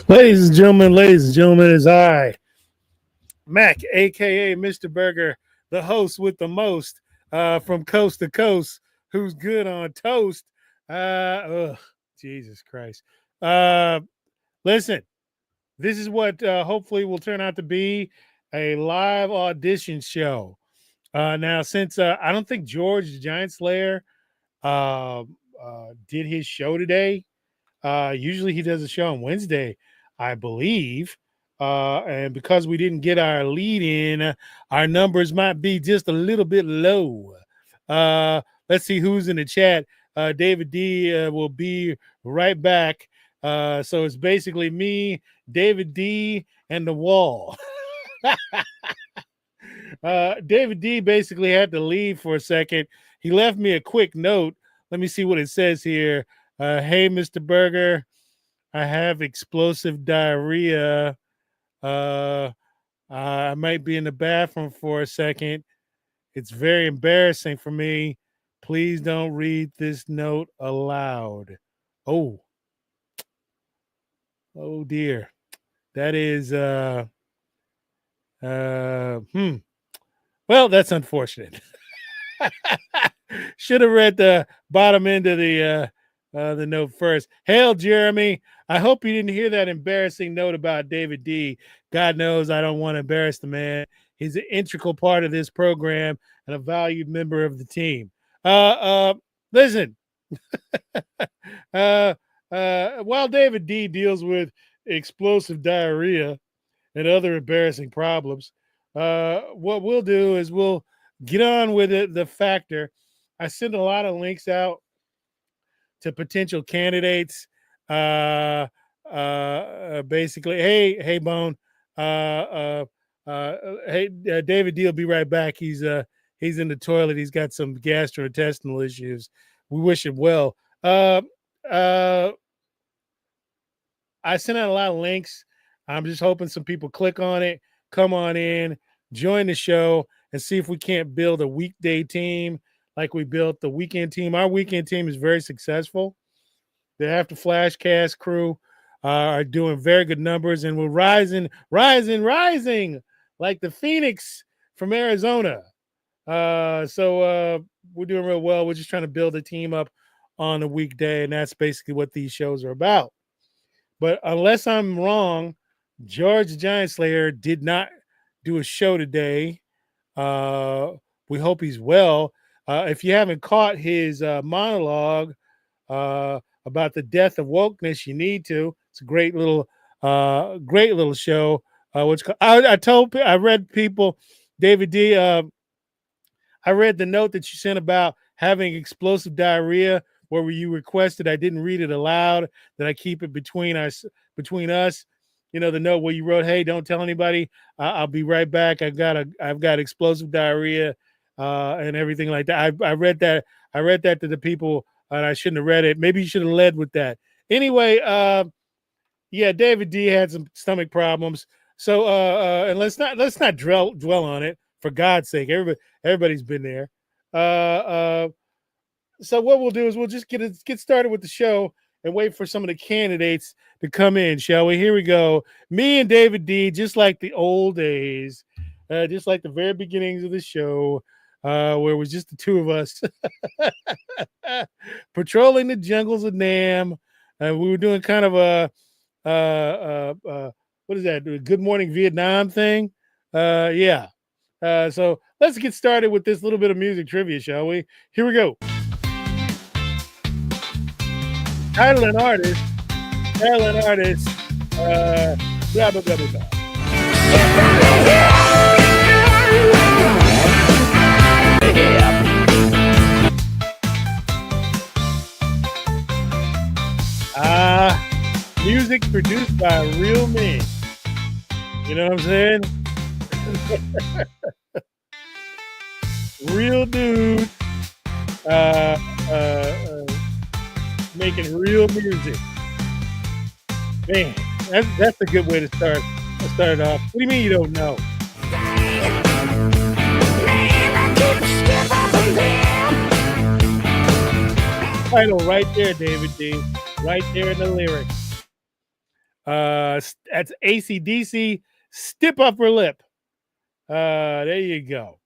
Ladies and gentlemen, it is I, Mac, a.k.a. Mr. Burger, the host with the most from coast to coast, who's good on toast. Jesus Christ. Listen, this is what hopefully will turn out to be a live audition show. Now, since I don't think George, the Giant Slayer, did his show today. Usually he does a show on Wednesday, I believe. And because we didn't get our lead in, our numbers might be just a little bit low. Let's see who's in the chat. David D will be right back. So it's basically me, David D, and the wall. David D basically had to leave for a second. He left me a quick note. Let me see what it says here. Hey, Mr. Burger, I have explosive diarrhea. I might be in the bathroom for a second. It's very embarrassing for me. Please don't read this note aloud. Oh dear. That is well, that's unfortunate. Should have read the bottom end of the note first. Hail, Jeremy. I hope you didn't hear that embarrassing note about David D. God knows I don't want to embarrass the man. He's an integral part of this program and a valued member of the team. Listen. While David D deals with explosive diarrhea and other embarrassing problems, what we'll do is we'll get on with it. The factor. I send a lot of links out to potential candidates. Basically, hey, Bone. Hey, David D will be right back. He's in the toilet. He's got some gastrointestinal issues. We wish him well. I sent out a lot of links. I'm just hoping some people click on it, come on in, join the show, and see if we can't build a weekday team like we built the weekend team. Our weekend team is very successful. The AfterFlashCast crew are doing very good numbers, and we're rising like the Phoenix from Arizona. So we're doing real well. We're just trying to build a team up on a weekday, and that's basically what these shows are about. But unless I'm wrong, George the Giant Slayer did not do a show today. We hope he's well. If you haven't caught his monologue about the death of wokeness, you need to. It's a great little show. I read people, David D. I read the note that you sent about having explosive diarrhea, where you requested I didn't read it aloud, that I keep it between us. You know, the note where you wrote, "Hey, don't tell anybody. I'll be right back. I've got explosive diarrhea and everything like that." I read that. I read that to the people, and I shouldn't have read it. Maybe you should have led with that. Anyway, yeah, David D had some stomach problems. So, and let's not dwell on it, for God's sake. Everybody's been there. So what we'll do is we'll just get started with the show, and wait for some of the candidates to come in, shall we? Here we go. Me and David D, just like the old days, just like the very beginnings of the show, where it was just the two of us patrolling the jungles of Nam. We were doing kind of a what is that? Good Morning Vietnam thing. Yeah. So let's get started with this little bit of music trivia, shall we? Here we go. Title and artist. Blah, blah, blah, blah, blah. Music produced by real men. You know what I'm saying? Real dude making real music. Man, that's a good way to start it off. What do you mean you don't know? Title right there, David D. Right there in the lyrics. That's AC/DC, Stiff Upper Lip. There you go.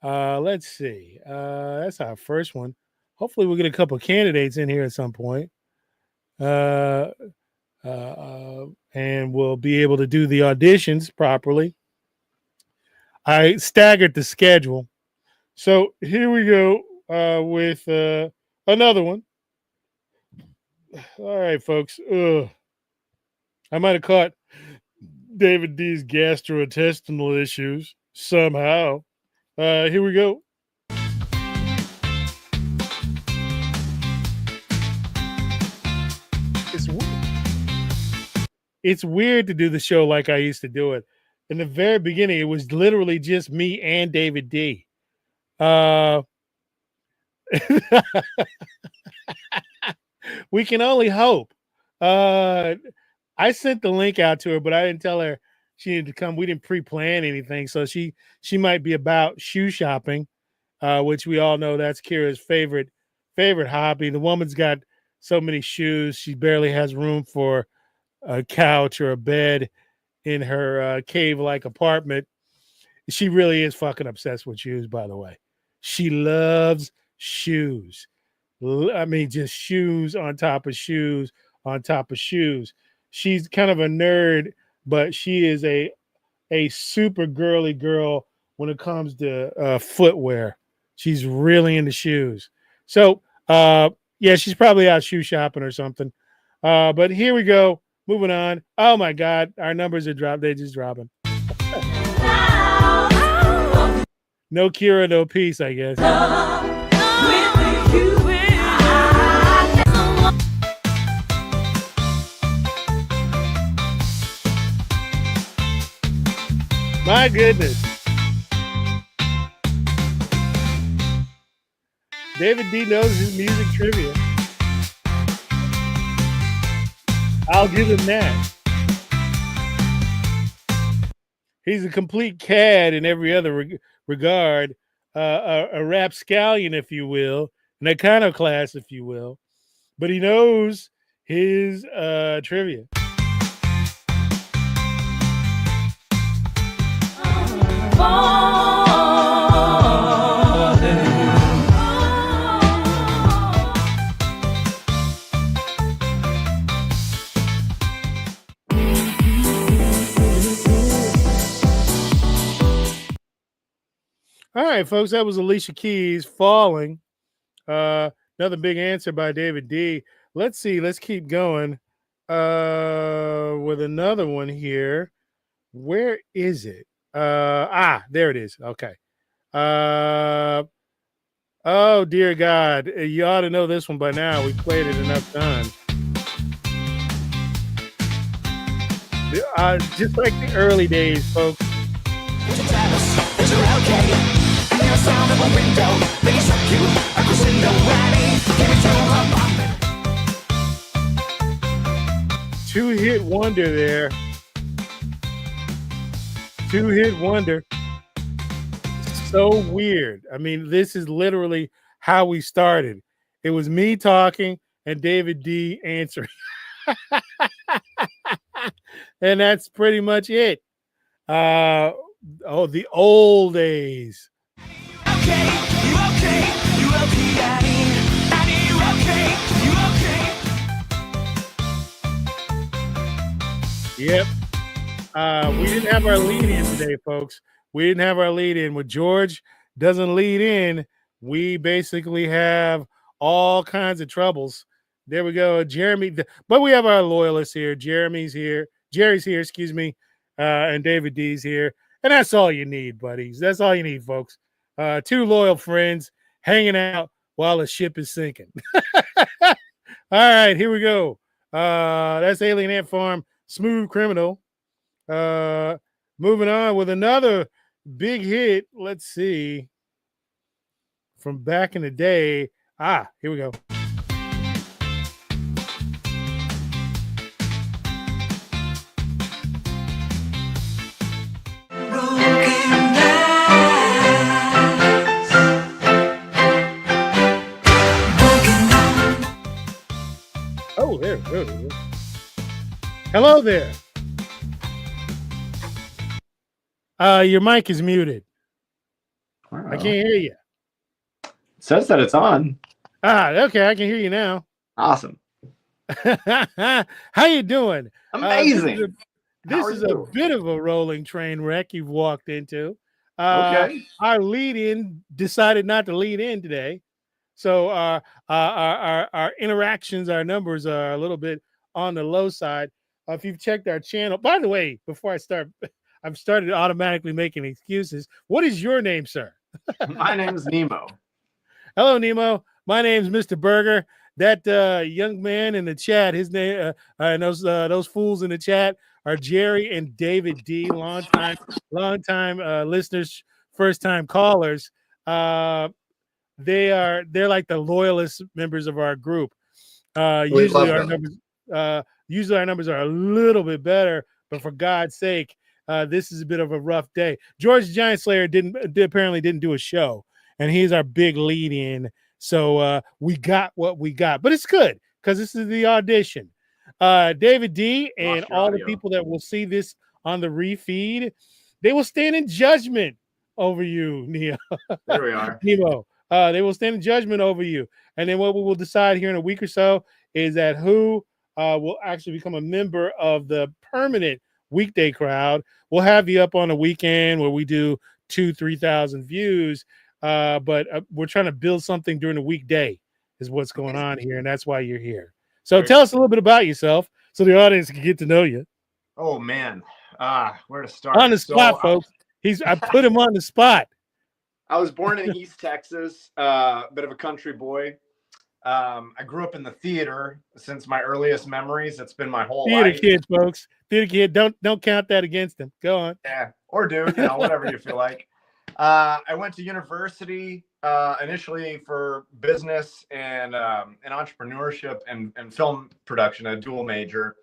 Let's see. That's our first one. Hopefully we'll get a couple candidates in here at some point. And we'll be able to do the auditions properly. I staggered the schedule. So here we go with another one. All right, folks. I might have caught David D's gastrointestinal issues somehow. Here we go. It's weird to do the show like I used to do it. In the very beginning, it was literally just me and David D. We can only hope. I sent the link out to her, but I didn't tell her she needed to come. We didn't pre-plan anything, so she might be about shoe shopping, which we all know that's Kira's favorite hobby. The woman's got so many shoes, she barely has room for a couch or a bed in her cave-like apartment. She really is fucking obsessed with shoes, by the way. She loves shoes. I mean, just shoes on top of shoes on top of shoes. She's kind of a nerd, but she is a super girly girl when it comes to footwear. She's really into shoes. So, yeah, she's probably out shoe shopping or something. But here we go. Moving on. Oh my God, our numbers are dropped. They're just dropping. No Kira, no peace, I guess. My goodness. David D knows his music trivia. I'll give him that. He's a complete cad in every other regard, a rapscallion, if you will, an iconoclast, if you will. But he knows his trivia. All right, folks, that was Alicia Keys, Falling. Another big answer by David D. Let's see. Let's keep going with another one here. Where is it? There it is. Okay. Oh, dear God. You ought to know this one by now. We played it enough times. Just like the early days, folks. Two-hit wonder there. Two-hit wonder. So weird. I mean, this is literally how we started. It was me talking, and David D answering. And that's pretty much it. The old days. Okay, you okay? You okay, Daddy? Daddy, you okay? You okay? Yep. We didn't have our lead in today, folks. We didn't have our lead in. When George doesn't lead in, we basically have all kinds of troubles. There we go. Jeremy, but we have our loyalists here. Jerry's here, excuse me, and David D's here. And that's all you need, buddies. That's all you need, folks. Two loyal friends hanging out while the ship is sinking. All right, here we go. That's Alien Ant Farm, Smooth Criminal. Moving on with another big hit. Let's see. From back in the day. Here we go. Oh, there it is. Hello there. Your mic is muted. Wow. I can't hear you. It says that it's on. Okay, I can hear you now. Awesome. How you doing? Amazing. This is a bit of a rolling train wreck you've walked into. Okay. Our lead-in decided not to lead in today, so our interactions, our numbers are a little bit on the low side. If you've checked our channel, by the way, before I start, I've started automatically making excuses. What is your name, sir? My name is Nemo. Hello, Nemo. My name's Mr. Burger. That young man in the chat, his name, and those fools in the chat are Jerry and David D. Long time listeners, first time callers. They're like the loyalist members of our group. Usually our numbers are a little bit better, but for God's sake, this is a bit of a rough day. George the Giant Slayer apparently didn't do a show, and he's our big lead in. So we got what we got, but it's good because this is the audition. David D and all the people that will see this on the refeed, they will stand in judgment over you, Neo. There we are. Nemo. They will stand in judgment over you. And then what we will decide here in a week or so is that who will actually become a member of the permanent weekday crowd. We'll have you up on a weekend where we do 2,000-3,000 views. But we're trying to build something during the weekday is what's going on here. And that's why you're here. So tell us a little bit about yourself so the audience can get to know you. Oh, man. Where to start? On the spot, folks. I put him on the spot. I was born in East Texas, a bit of a country boy. I grew up in the theater since my earliest memories. It's been my whole life. Theater kid, folks. Theater kid. Don't count that against him. Go on. Yeah. Or do, whatever you feel like. I went to university initially for business and entrepreneurship and film production, a dual major.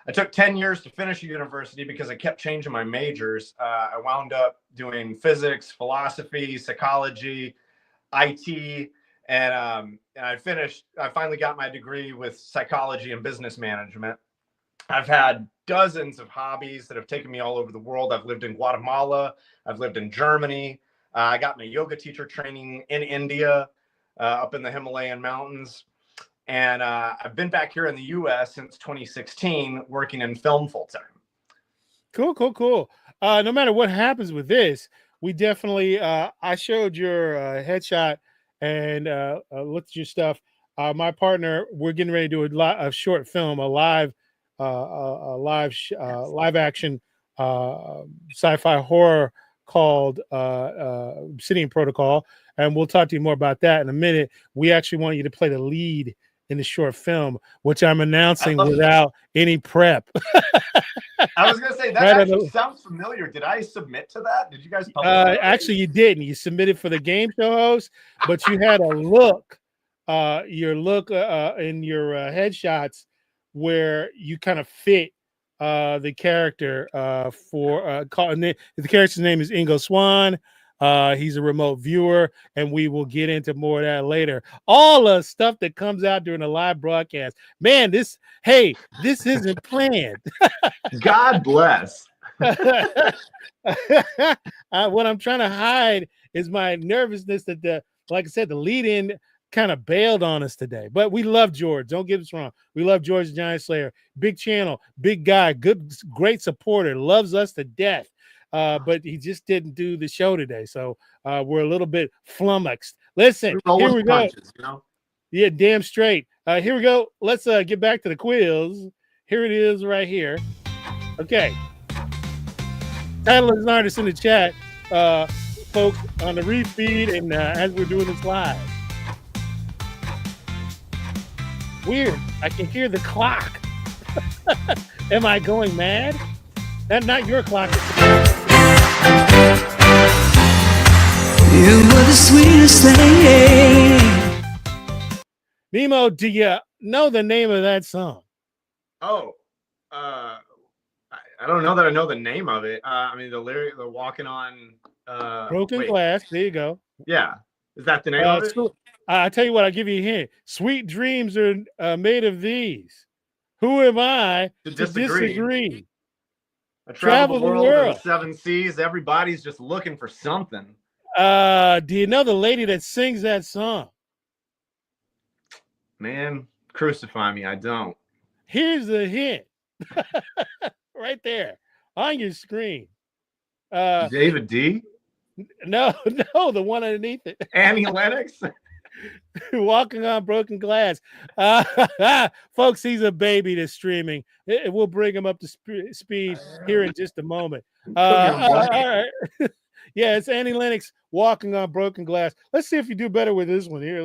I took 10 years to finish university because I kept changing my majors. I wound up doing physics, philosophy, psychology, IT, and I finally got my degree with psychology and business management. I've had dozens of hobbies that have taken me all over the world. I've lived in Guatemala. I've lived in Germany. I got my yoga teacher training in India, up in the Himalayan mountains. And I've been back here in the U.S. since 2016, working in film full time. Cool. No matter what happens with this, we definitely, I showed your headshot and looked at your stuff. My partner, we're getting ready to do a short film, a live action sci-fi horror called Obsidian Protocol, and we'll talk to you more about that in a minute. We actually want you to play the lead in the short film, which I'm announcing without any prep. I was going to say, that actually sounds familiar. Did I submit to that? Did you guys publish that? Actually, you didn't. You submitted for the game show host, but you had a look, your look in your headshots where you kind of fit the character the character's name is Ingo Swan. He's a remote viewer, and we will get into more of that later. All the stuff that comes out during the live broadcast. Man, this isn't planned. God bless. What I'm trying to hide is my nervousness that like I said, the lead-in kind of bailed on us today. But we love George. Don't get us wrong. We love George the Giant Slayer. Big channel, big guy, great supporter, loves us to death. But he just didn't do the show today. So we're a little bit flummoxed. Listen, here we go. Punches, you know? Yeah, damn straight. Here we go. Let's get back to the quiz. Here it is right here. Okay. Title is an artist in the chat, folks, on the refeed and as we're doing this live. Weird. I can hear the clock. Am I going mad? That's not your clock. You were the sweetest thing. Nemo, do you know the name of that song? Oh, I don't know that I know the name of it. I mean, the lyric, the walking on Broken Glass. There you go. Yeah, is that the name of it? So, I tell you what, I'll give you a hint. Sweet dreams are made of these. Who am I to disagree? I travel the world of the 7 seas. Everybody's just looking for something. Do you know the lady that sings that song? Man, crucify me. I don't. Here's the hint. Right there on your screen. David D? No, the one underneath it. Annie Lennox? Walking on Broken Glass. Folks, he's a baby that's streaming. We'll bring him up to speed here in just a moment. All right. Yeah, it's Annie Lennox, Walking on Broken Glass. Let's see if you do better with this one here.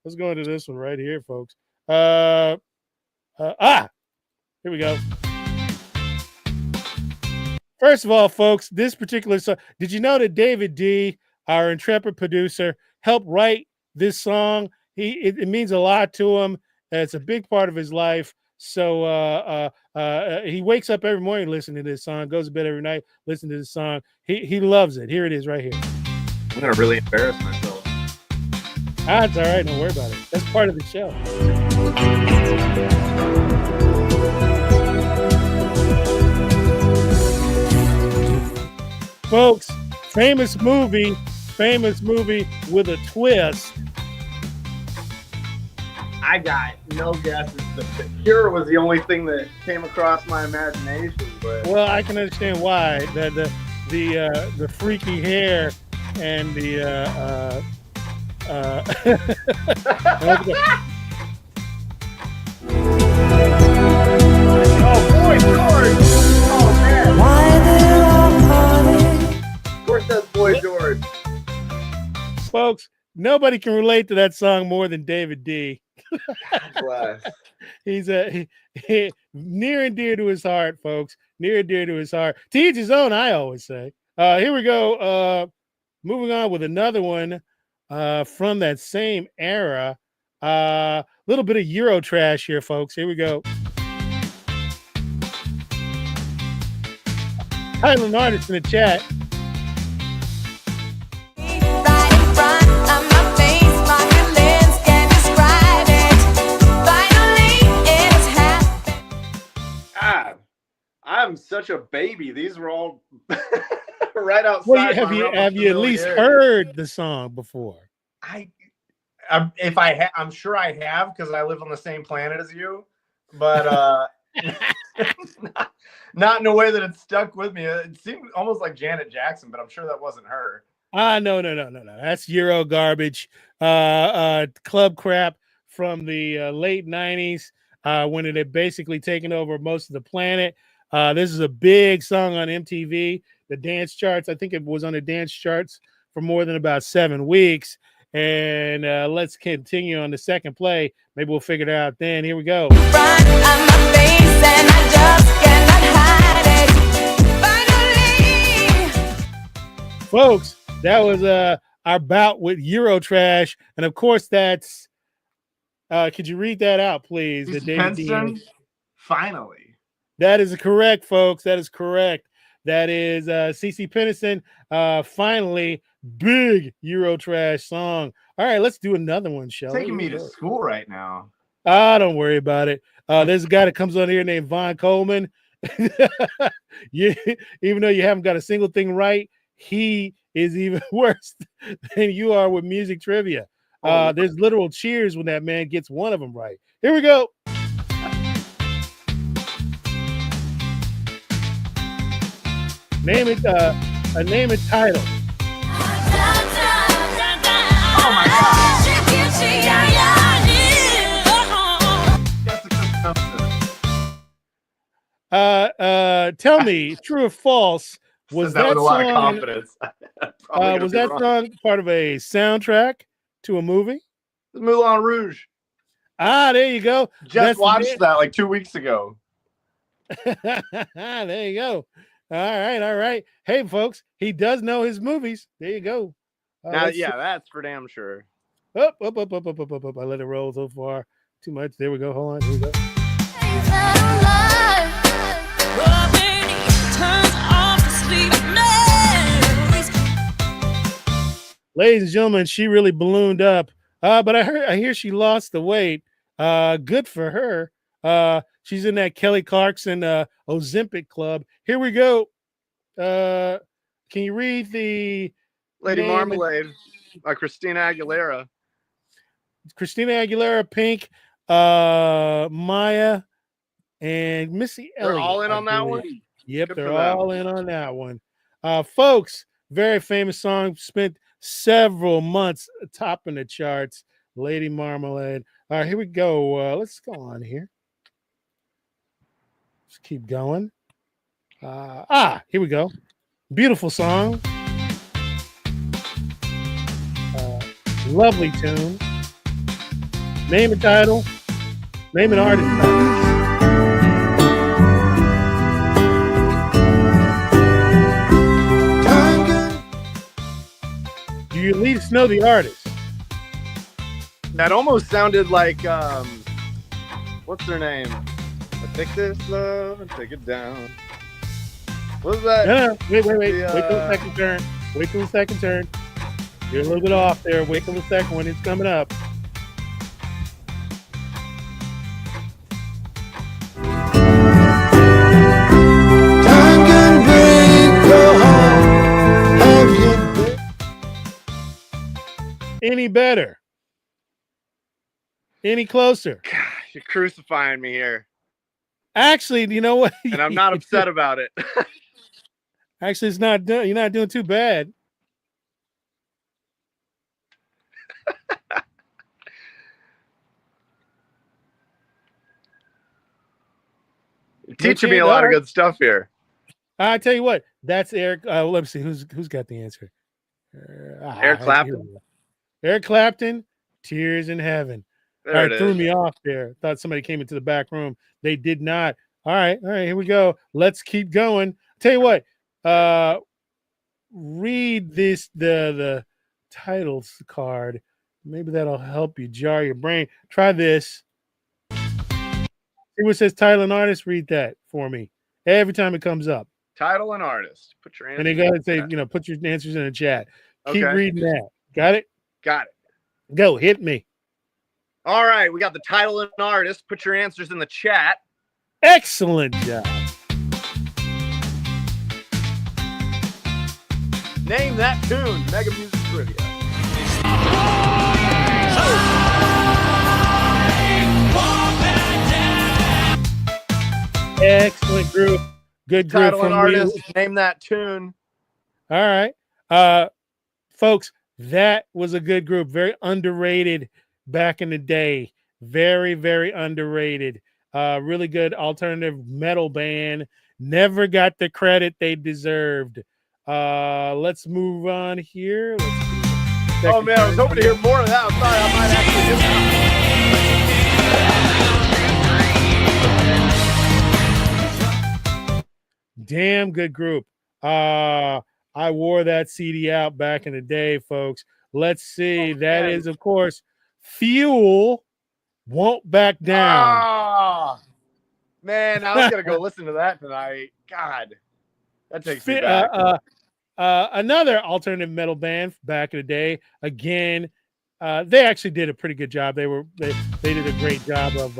Let's go into this one right here, folks. Here we go. First of all, folks, this particular song, did you know that David D., our intrepid producer, helped write this song? It means a lot to him. It's a big part of his life. So he wakes up every morning listening to this song, goes to bed every night listening to this song. He loves it. Here it is right here. I'm going to really embarrass myself. It's all right. Don't worry about it. That's part of the show. Folks, famous movie with a twist. I got no guesses. The Cure was the only thing that came across my imagination. But well, I can understand why. The freaky hair and the oh boy, George! Oh man! Why they're all parted. Of course, that's Boy George. Folks, nobody can relate to that song more than David D. God bless. He's near and dear to his heart, folks. Near and dear to his heart. To each his own, I always say. Here we go. Moving on with another one from that same era. Little bit of Euro trash here, folks. Here we go. Highland artist in the chat. I'm such a baby. These were all right outside. Well, have you at least heard the song before? I'm sure I have because I live on the same planet as you, but not in a way that it stuck with me. It seemed almost like Janet Jackson, but I'm sure that wasn't her. No. That's Euro garbage, club crap from the late 90s when it had basically taken over most of the planet. This is a big song on MTV, the dance charts. I think it was on the dance charts for more than about 7 weeks. And let's continue on the second play. Maybe we'll figure it out then. Here we go. Folks, that was our bout with Eurotrash. And of course, that's could you read that out, please? Finally. That is correct, folks. That is correct. That is CC Pennison. Finally, big Eurotrash song. All right, let's do another one, shall we? Taking me to school right now. Don't worry about it. There's a guy that comes on here named Von Coleman. Even though you haven't got a single thing right, he is even worse than you are with music trivia. There's literal cheers when that man gets one of them right. Here we go. Name it name and title. Oh my God. Tell me, true or false, was Said that that with a lot of song confidence. Probably gonna was be that wrong. song part of a soundtrack to a movie? Moulin Rouge. There you go. Just watched that like 2 weeks ago. There you go. All right. Hey, folks, he does know his movies. There you go. Now, yeah, that's for damn sure. Up. I let it roll so far. Too much. There we go. Hold on. Here we go. Ladies and gentlemen, she really ballooned up. But I hear she lost the weight. Good for her. She's in that Kelly Clarkson Ozempic club. Here we go. Can you read the Lady name Marmalade by Christina Aguilera. Christina Aguilera, Pink, Maya, and Missy Elliott? They're all in on that one? Yep, Good they're for them. all in on that one. Folks, very famous song, spent several months topping the charts. Lady Marmalade. All right, here we go. Let's go on here. Let's keep going. Here we go. Beautiful song. Lovely tune. Name and title. Name and artist title. Do you at least know the artist? That almost sounded like what's her name? I take this love and take it down. What was that? No. Wait. The, Wait till the second turn. Wait till the second turn. You're a little bit off there. Wait till the second one. It's coming up. Time can break your heart. Any better? Any closer? Gosh, you're crucifying me here. Actually, you know what? And I'm not upset about it. Actually, it's not. You're not doing too bad. You're teaching me a lot of good stuff here. I tell you what. That's Eric. Let me see. Who's got the answer? Eric Clapton. Eric Clapton. Tears in Heaven. There All it right, threw is. me off there. Thought somebody came into the back room. They did not. All right, here we go. Let's keep going. Tell you what, read this the titles card. Maybe that'll help you jar your brain. Try this. See what says title and artist? Read that for me. Every time it comes up. Title and artist. Put your answer. And they go ahead and say, put your answers in the chat. Keep Okay. reading that. Got it? Got it. Go, hit me. All right, we got the title and artist. Put your answers in the chat. Excellent job. Name that tune. Mega Music Trivia. Excellent group. Good group Title and from artist. you. Name that tune. All right. Folks, that was a good group. Very underrated back in the day. Very, very underrated. Really good alternative metal band. Never got the credit they deserved. Let's move on here. Oh man, I was hoping to hear more of that. I'm sorry, I might actually do that. Damn good group. I wore that CD out back in the day, folks. Let's see. That is, of course, Fuel Won't Back Down. Oh, man, I was gonna go listen to that tonight. God. That takes me back. Another alternative metal band back in the day. Again, they actually did a pretty good job. They did a great job of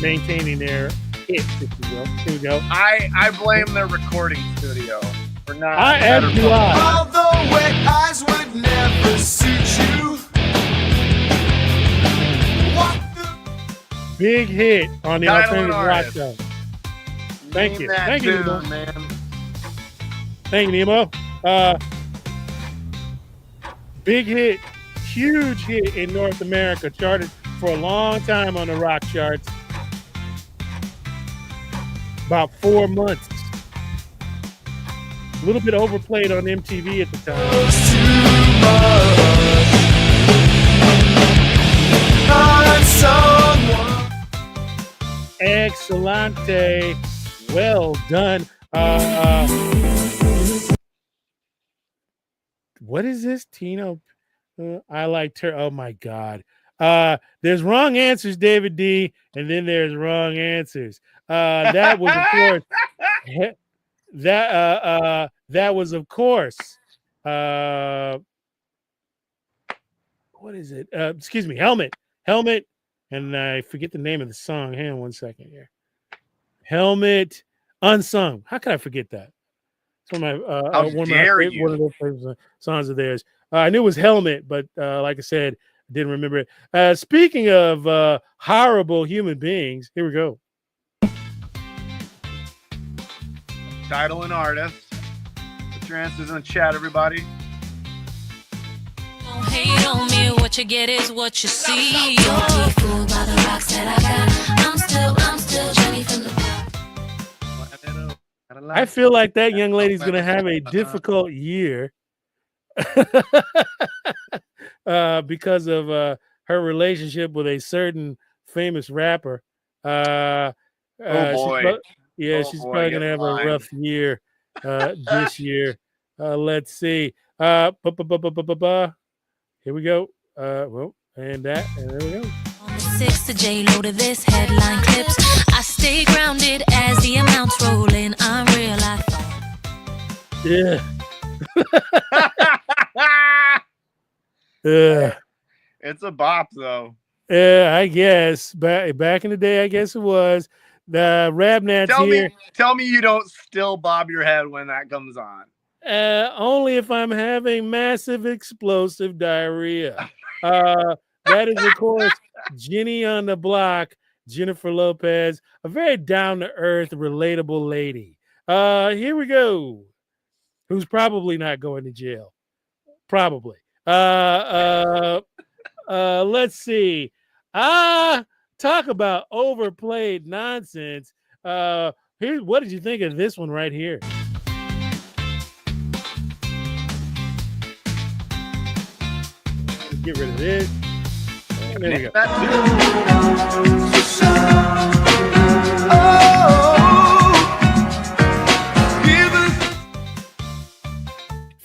maintaining their hits, if you will. Here we go. I blame their recording studio for not. As do I. Although wet eyes would never suit you. What the Big hit on the Title alternative and rock artist. show. Thank you. Name that Thank you, tune, Nemo. man. Thank you, Nemo. Big hit, huge hit in North America, charted for a long time on the rock charts. About 4 months. A little bit overplayed on MTV at the time. was too much on someone? Excellente. Well done. What is this, Tino? I like her. Oh my God. There's wrong answers, David D, and then there's wrong answers. That was of course that was of course what is it? Excuse me, Helmet, and I forget the name of the song. Hang on 1 second here. Helmet, Unsung. How could I forget that? It's one of my one of those favorite songs of theirs. I knew it was Helmet, but like I said, I didn't remember it. Speaking of horrible human beings, here we go. Title and artist. Put your answers in the chat, everybody. Don't hate on me, what you get is what you see. Don't be fooled by the rocks that I got. I'm still Jenny from the I feel like that young lady's going to have a difficult year because of her relationship with a certain famous rapper. Oh boy. She's probably going to have a rough year this year. Let's see. Here we go. Well, and there we go. On the 6th to J-Lo to this headline clips. I stay grounded as the amounts roll in. I'm real, I thought. Yeah. It's a bop, though. Yeah, I guess. Back in the day, I guess it was. The Rabnats here. Tell me you don't still bob your head when that comes on. Only if I'm having massive explosive diarrhea. That is, of course, Jenny on the Block, Jennifer Lopez, a very down-to-earth, relatable lady. Here we go. Who's probably not going to jail. Probably. Let's see. Talk about overplayed nonsense. What did you think of this one right here? Get rid of this. And there we go.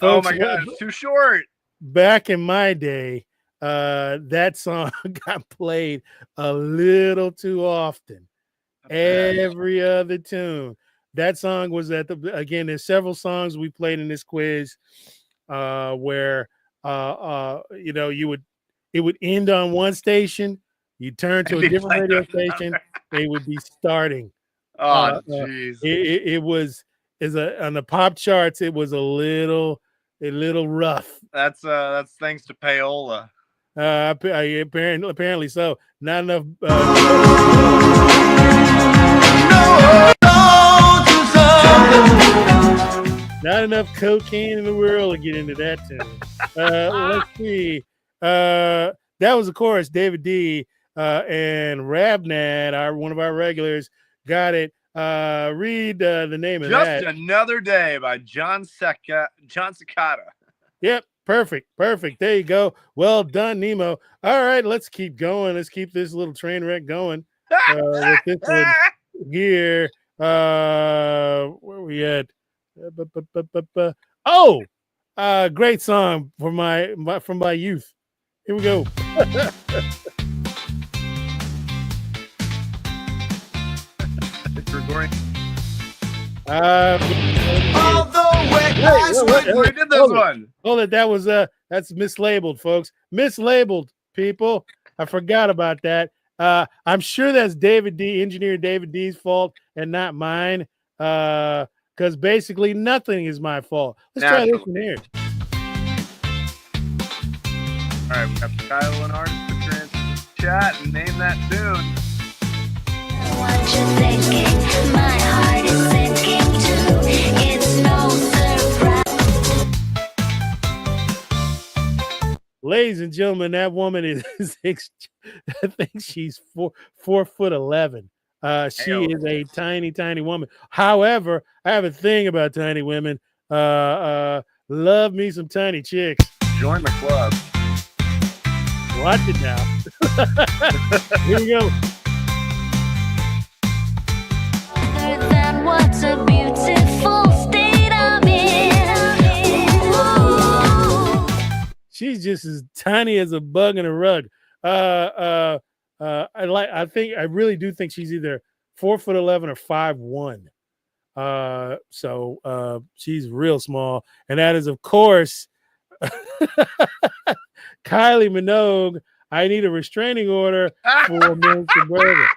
Oh Folks, my God, it's too short. Back in my day, that song got played a little too often. Every other tune. That song was again, there's several songs we played in this quiz where it would end on one station, you turn to a different radio station, they would be starting. Oh, jeez. It was on the pop charts, it was a little rough. That's thanks to Paola. Apparently so. Not enough. Not enough cocaine in the world to get into that tune. Let's see. That was, of course, David D. And Rabnat, one of our regulars, got it. Read the name of that. Just Another Day by John Cicada. Yep. Perfect. There you go. Well done, Nemo. All right, let's keep going. Let's keep this little train wreck going with this one here. Where we at? Oh, great song from my youth. Here we go. Although wet eyes would We did this one. Hold it. That was that's mislabeled, folks. Mislabeled, people. I forgot about that. I'm sure that's engineer David D's fault and not mine. Because basically nothing is my fault. Let's try this one here. All right, we have Kyle and Artist for trans in the chat and name that tune. What you thinking? My heart is sinking too. It's no surprise. Ladies and gentlemen, that woman is I think she's 4'11". She is a tiny, tiny woman. However, I have a thing about tiny women. Love me some tiny chicks. Join the club. Watch it now. Here we go. Other than what's a beautiful state I'm in. Ooh. She's just as tiny as a bug in a rug. I really do think she's either 4'11" or 5'1". So she's real small, and that is, of course, Kylie Minogue. I need a restraining order for Mr. Burger.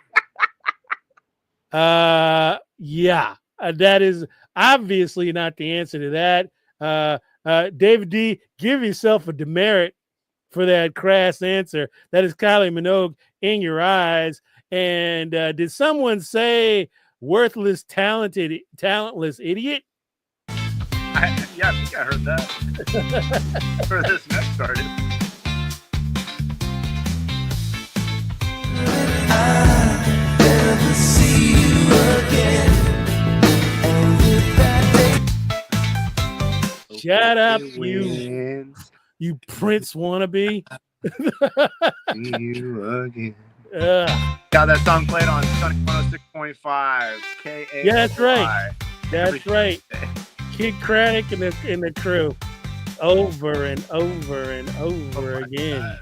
Yeah, that is obviously not the answer to that. David D, give yourself a demerit for that crass answer. That is Kylie Minogue in your eyes. And did someone say worthless, talentless idiot? I think I heard that. For this next artist. Shut up, you Prince wannabe. You again. Got that song played on Sunny 106.5. KA. Yeah, that's right. That's right. Kid Craddock and the crew. Over and over and over again.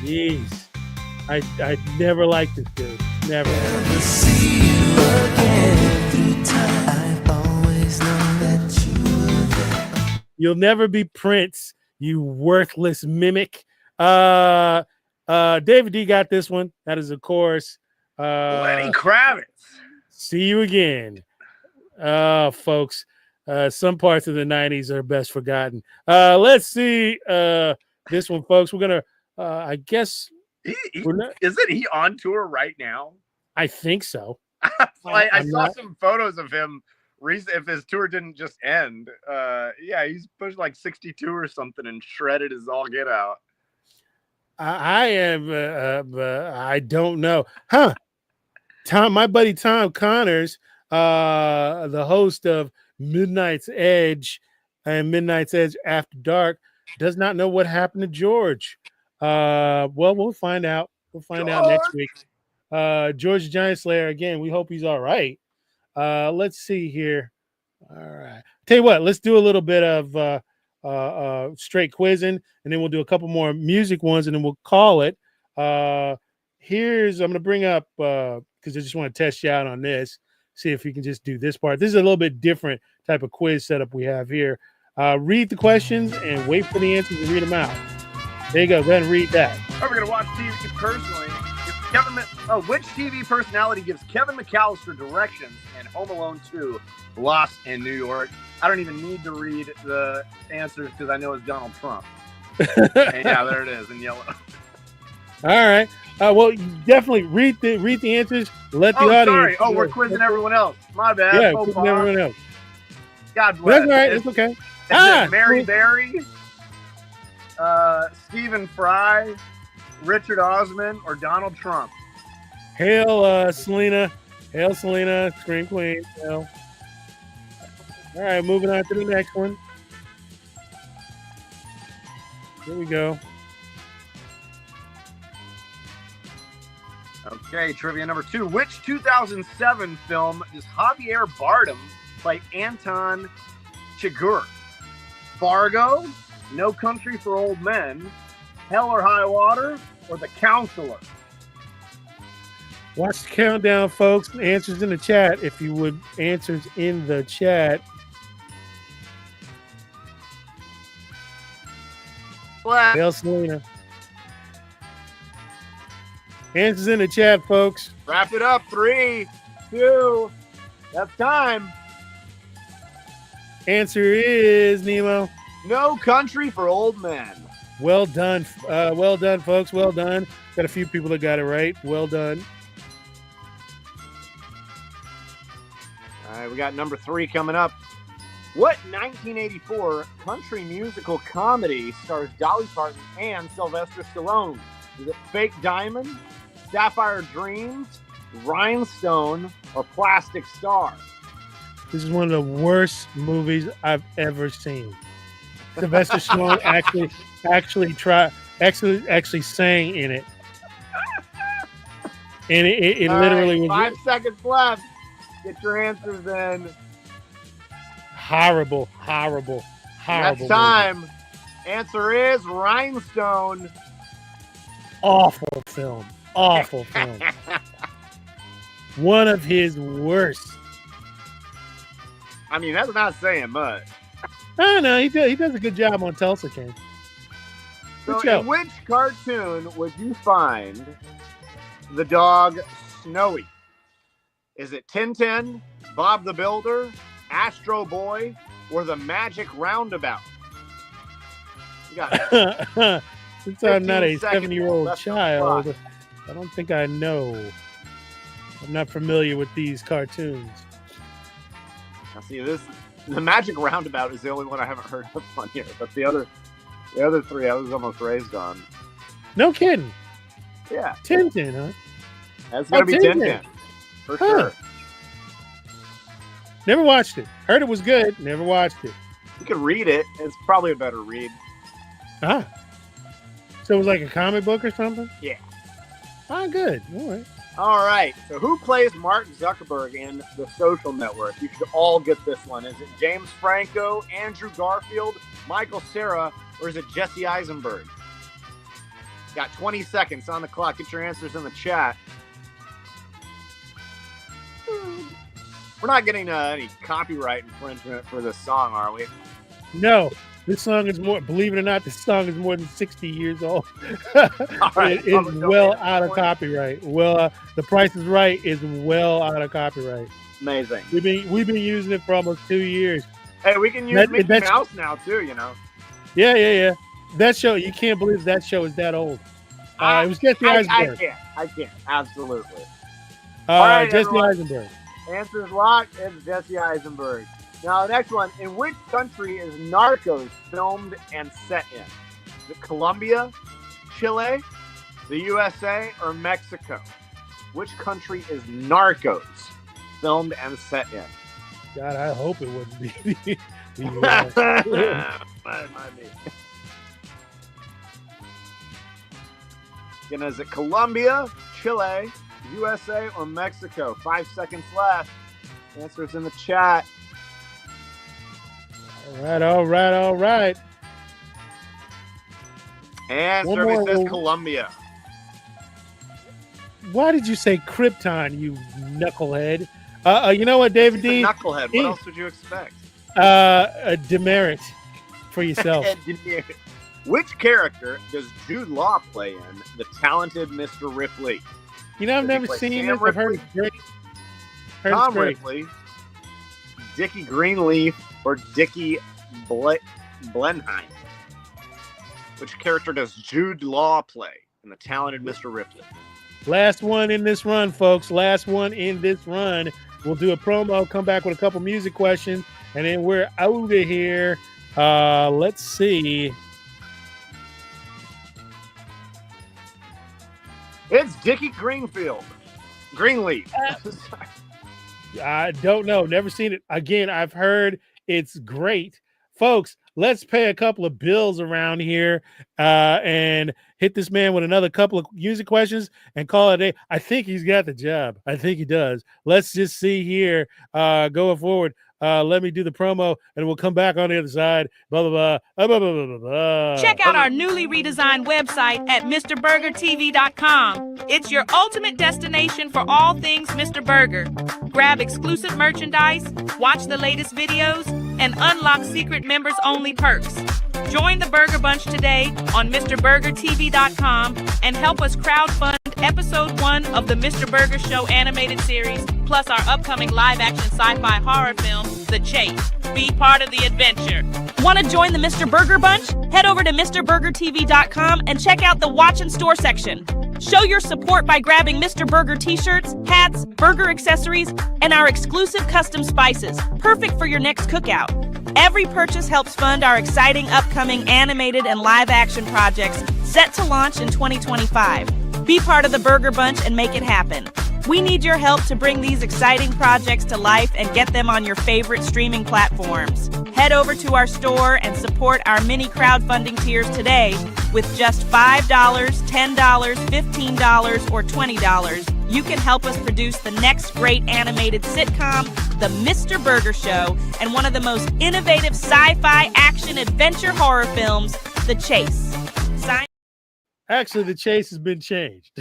Jeez. I never liked this dude. Never. You'll never be Prince, you worthless mimic. David D got this one. That is, of course, Lenny Kravitz. See you again. Folks, some parts of the 90s are best forgotten. Let's see this one, folks. We're going to, I guess. Isn't he on tour right now? I think so. I saw some photos of him if his tour didn't just end. Yeah, he's pushed like 62 or something and shredded as all get out. I don't know. My buddy Tom Connors, the host of Midnight's Edge and Midnight's Edge After Dark, does not know what happened to George. Well, we'll find out. We'll find out next week. George the Giant Slayer, again, we hope he's all right. Let's see here. All right. Tell you what, let's do a little bit of straight quizzing, and then we'll do a couple more music ones, and then we'll call it. I'm going to bring up, because I just want to test you out on this, see if you can just do this part. This is a little bit different type of quiz setup we have here. Read the questions and wait for the answers and read them out. There you go. Go ahead and read that. We're going to watch TV personally. Which TV personality gives Kevin McAllister directions in Home Alone 2, Lost in New York? I don't even need to read the answers because I know it's Donald Trump. And yeah, there it is in yellow. All right. Well, you definitely read the answers. Let the audience. Sorry. Oh, we're quizzing everyone else. My bad. Yeah, quizzing everyone else. God bless. That's all right. It's okay. Is it Mary Berry, Stephen Fry, Richard Osman, or Donald Trump? Hail, Selena. Hail, Selena. Scream Queen. Hail. All right, moving on to the next one. Here we go. Okay, trivia number 2. Which 2007 film does Javier Bardem play Anton Chigurh? Fargo, No Country for Old Men, Hell or High Water, or The Counselor? Watch the countdown, folks. Answers in the chat. If you would, answers in the chat. Flash. Hail Selena. Answers in the chat, folks. Wrap it up. 3, 2. That's time. Answer is Nemo. No Country for Old Men. Well done. Well done, folks. Well done. Got a few people that got it right. Well done. All right, we got number 3 coming up. What 1984 country musical comedy stars Dolly Parton and Sylvester Stallone? Is it Fake Diamond, Sapphire Dreams, Rhinestone, or Plastic Star? This is one of the worst movies I've ever seen. Sylvester Stallone actually sang in it, and it All literally right, was 5 seconds left. Get your answers in. horrible. That's Movie. time. Answer is Rhinestone. Awful film. One of his worst. I mean, that's not saying much. I don't know. He does a good job on Tulsa King. So, Good show. in which cartoon would you find the dog Snowy? Is it Tintin, Bob the Builder, Astro Boy, or the Magic Roundabout? You got Since I'm not a 15 seconds 7-year-old left on the child, clock. I don't think I know. I'm not familiar with these cartoons. Now, see, the Magic Roundabout is the only one I haven't heard of on here, but the other 3 I was almost raised on. No kidding. Yeah, Tintin, huh? that's gonna be Tintin. Tintin for Huh. sure. Never watched it. Heard it was good. Never watched it. You could read it. It's probably a better read. Ah. So it was like a comic book or something? Yeah. Ah, good. All right. All right. So who plays Mark Zuckerberg in The Social Network? You should all get this one. Is it James Franco, Andrew Garfield, Michael Cera, or is it Jesse Eisenberg? Got 20 seconds on the clock. Get your answers in the chat. We're not getting any copyright infringement for this song, are we? No. This song is more, believe it or not, this song is more than 60 years old. All right, It is public well domain out of point. copyright. Well, The Price is Right is well out of copyright. Amazing. We've been using it for almost 2 years. Hey, we can use That- Mickey that's- Mouse now, too, you know. Yeah. That show, you can't believe that show is that old. It was Jesse I Eisenberg. can't. Absolutely. right, Jesse everyone. Eisenberg. Answers locked. It's Jesse Eisenberg. Now, the next one. In which country is Narcos filmed and set in? Is it Colombia, Chile, the USA, or Mexico? Which country is Narcos filmed and set in? God, I hope it wouldn't be the US. Might be. Again, is it Colombia, Chile, USA, or Mexico? 5 seconds left. Answers in the chat. All right. And One survey more. says Colombia. Why did you say Krypton, you knucklehead? You know what, David He's a D? knucklehead. What else would you expect? A demerit for yourself. Which character does Jude Law play in The Talented Mr. Ripley? You know, I've Does he never play seen Sam this. I've heard Ripley? it's great. Heard Tom it's great. Ripley, Dickie Greenleaf, or Dickie Blenheim? Which character does Jude Law play in The Talented Mr. Ripley? Last one in this run, folks. Last one in this run. We'll do a promo, come back with a couple music questions, and then we're out of here. Let's see. It's Dickie Greenleaf. I don't know. Never seen it. Again, I've heard it's great. Folks, let's pay a couple of bills around here and hit this man with another couple of music questions and call it a day. I think he's got the job. I think he does. Let's just see here going forward. Let me do the promo, and we'll come back on the other side. Blah blah blah. Blah, blah, blah, blah, blah. Check out our newly redesigned website at MrBurgerTV.com. It's your ultimate destination for all things Mr. Burger. Grab exclusive merchandise, watch the latest videos, and unlock secret members-only perks. Join the Burger Bunch today on MrBurgerTV.com and help us crowdfund episode 1 of the Mr. Burger Show animated series, plus our upcoming live-action sci-fi horror film, The Chase. Be part of the adventure. Want to join the Mr. Burger Bunch? Head over to MrBurgerTV.com and check out the Watch and Store section. Show your support by grabbing Mr. Burger t-shirts, hats, burger accessories, and our exclusive custom spices, perfect for your next cookout. Every purchase helps fund our exciting upcoming animated and live-action projects set to launch in 2025. Be part of the Burger Bunch and make it happen. We need your help to bring these exciting projects to life and get them on your favorite streaming platforms. Head over to our store and support our mini crowdfunding tiers today with just $5, $10, $15, or $20. You can help us produce the next great animated sitcom, The Mr. Burger Show, and one of the most innovative sci-fi action adventure horror films, The Chase. Sign- Actually, The Chase has been changed.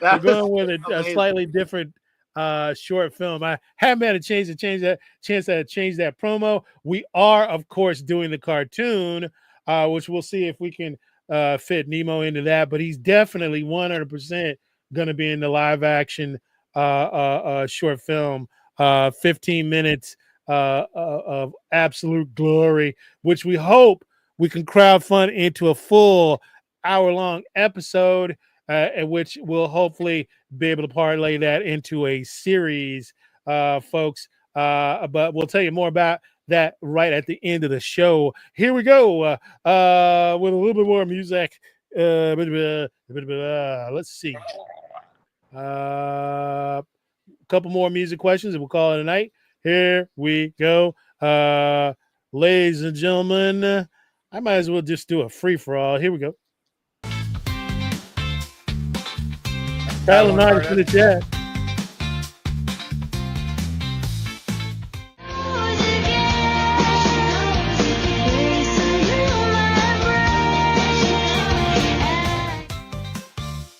We're going with a slightly different short film. I haven't had a chance to change that promo. We are, of course, doing the cartoon, which we'll see if we can fit Nemo into that. But he's definitely 100% going to be in the live action short film. 15 minutes of absolute glory, which we hope we can crowdfund into a full hour-long episode, at which we'll hopefully be able to parlay that into a series, folks. But we'll tell you more about that right at the end of the show. Here we go with a little bit more music. Let's see. A couple more music questions and we'll call it a night. Here we go. Ladies and gentlemen, I might as well just do a free-for-all. Here we go. Kyle and I in the chat.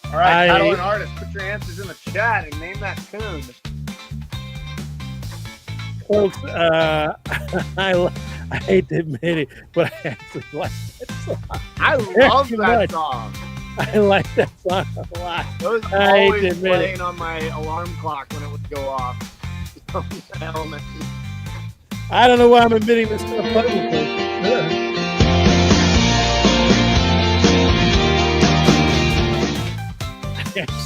All right, title and artist, put your answers in the chat and name that tune. Folks, I hate to admit it, but I actually like that song. I love that song. I like that song a lot. It was always playing on my alarm clock when it would go off. I don't know why I'm admitting this stuff publicly.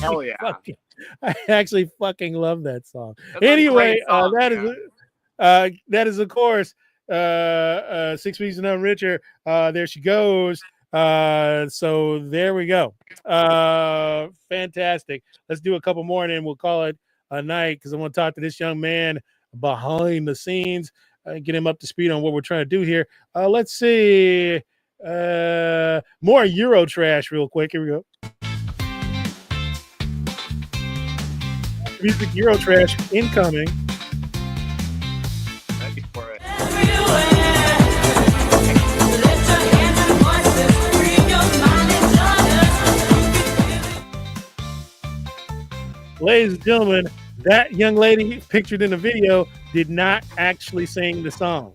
Hell yeah. I actually fucking love that song. That's Anyway, song, that is of course 6 Weeks and I'm Richer. There she goes. So there we go. Fantastic. Let's do a couple more and then we'll call it a night because I want to talk to this young man behind the scenes and get him up to speed on what we're trying to do here. Let's see. More Euro trash real quick. Here we go. Music Euro trash incoming. Ready for it. Ladies and gentlemen, that young lady pictured in the video did not actually sing the song.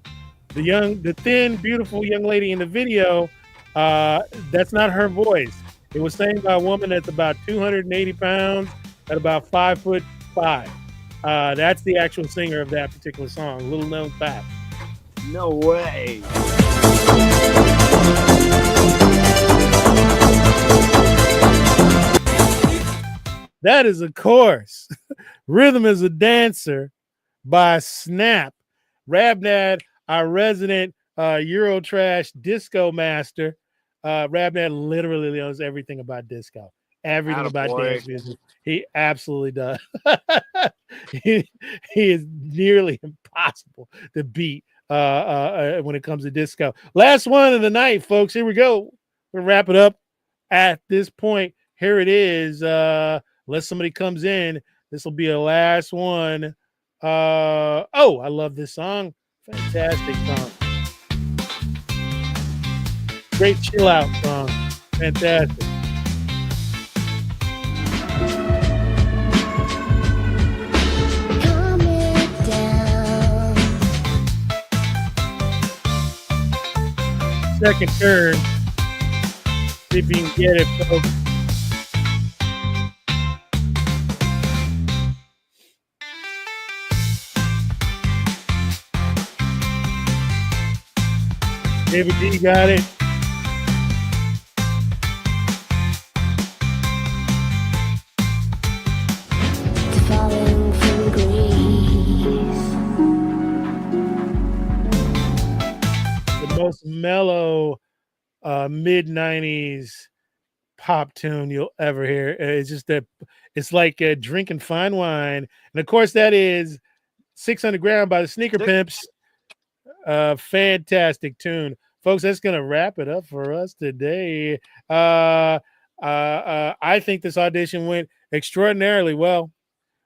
The thin, beautiful young lady in the video, that's not her voice. It was sang by a woman that's about 280 pounds at about 5'5". That's the actual singer of that particular song. Little known fact. No way. That is, of course, Rhythm is a Dancer by Snap. Rabnad, our resident Eurotrash disco master. Rabnad literally knows everything about disco. Everything about dance music. He absolutely does. he is nearly impossible to beat when it comes to disco. Last one of the night, folks. Here we go. We'll wrap it up at this point. Here it is. Unless somebody comes in, this will be a last one Oh, I love this song. Fantastic song. Great chill out song. Fantastic. Second turn. See if you can get it, folks. David D got it. Falling from grace. The most mellow mid-90s pop tune you'll ever hear. It's just that it's like drinking fine wine. And of course, that is 600 Ground by the Sneaker Pimps. Fantastic tune. Folks, that's going to wrap it up for us today. I think this audition went extraordinarily well.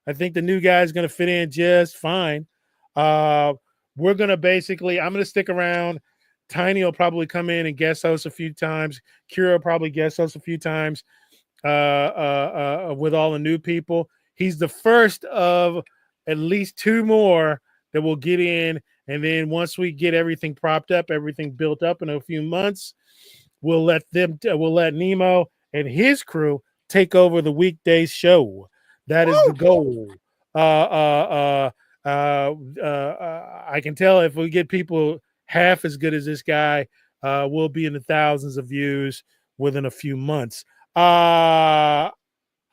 I think the new guy is going to fit in just fine. We're going to basically, I'm going to stick around. Tiny will probably come in and guest host a few times. Kira will probably guest host a few times with all the new people. He's the first of at least two more that will get in. And then once we get everything propped up, everything built up in a few months, we'll let Nemo and his crew take over the weekday show. That is the goal. I can tell if we get people half as good as this guy, we'll be in the thousands of views within a few months. I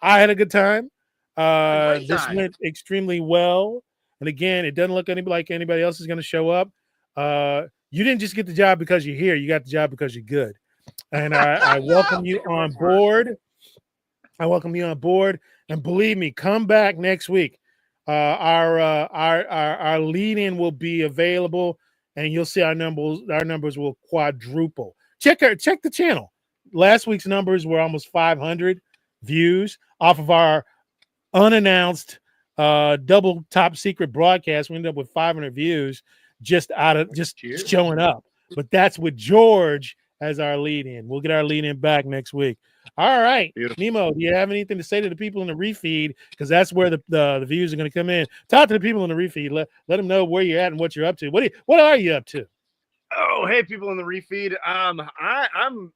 had a good time. This went extremely well. And again, it doesn't look like anybody else is going to show up. You didn't just get the job because you're here. You got the job because you're good. And I welcome you on board. I welcome you on board. And believe me, come back next week. Our lead-in will be available, and you'll see our numbers will quadruple. Check the channel. Last week's numbers were almost 500 views off of our unannounced double top secret broadcast. We ended up with 500 views just showing up. But that's with George as our lead-in. We'll get our lead-in back next week. All right. Beautiful. Nemo, do you have anything to say to the people in the refeed? Because that's where the views are going to come in. Talk to the people in the refeed. Let them know where you're at and what you're up to. What are you up to? Oh, hey, people in the refeed. I'm a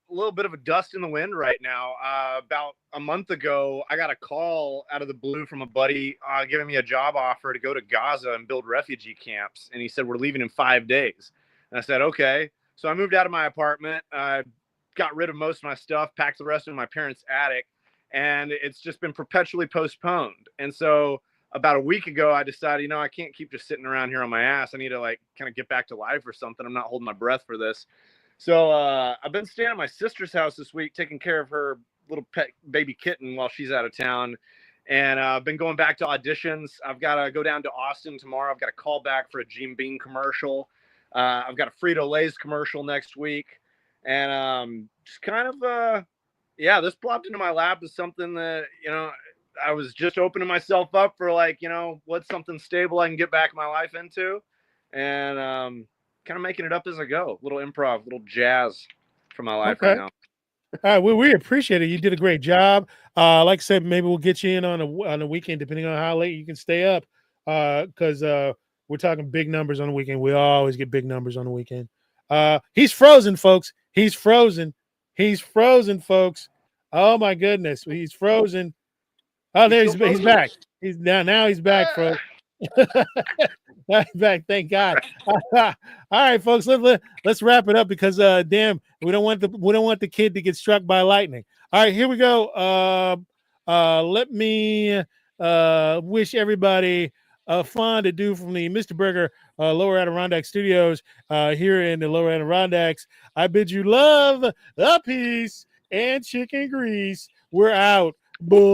little bit of a dust in the wind right now. About a month ago, I got a call out of the blue from a buddy giving me a job offer to go to Gaza and build refugee camps. And he said, we're leaving in 5 days. And I said, okay. So I moved out of my apartment, got rid of most of my stuff, packed the rest in my parents' attic, and it's just been perpetually postponed. And so about a week ago, I decided, I can't keep just sitting around here on my ass. I need to kind of get back to life or something. I'm not holding my breath for this. So I've been staying at my sister's house this week, taking care of her little pet baby kitten while she's out of town. And I've been going back to auditions. I've got to go down to Austin tomorrow. I've got a call back for a Jim Beam commercial. I've got a Frito-Lay's commercial next week. And just kind of, this plopped into my lap as something that, I was just opening myself up for what's something stable I can get back my life into, and kind of making it up as I go. Little improv, little jazz for my life right now. All right, we appreciate it. You did a great job. Like I said, maybe we'll get you in on a weekend, depending on how late you can stay up, because we're talking big numbers on the weekend. We always get big numbers on the weekend. He's frozen, folks. He's frozen, folks. Oh my goodness, he's frozen. Oh, there he's back. Now he's back, folks. Back, thank God. All right, folks, let's wrap it up because damn, we don't want the kid to get struck by lightning. All right, here we go. Let me wish everybody fun to do from the Mr. Burger Lower Adirondack Studios here in the Lower Adirondacks. I bid you love, peace, and chicken grease. We're out. Bye-bye.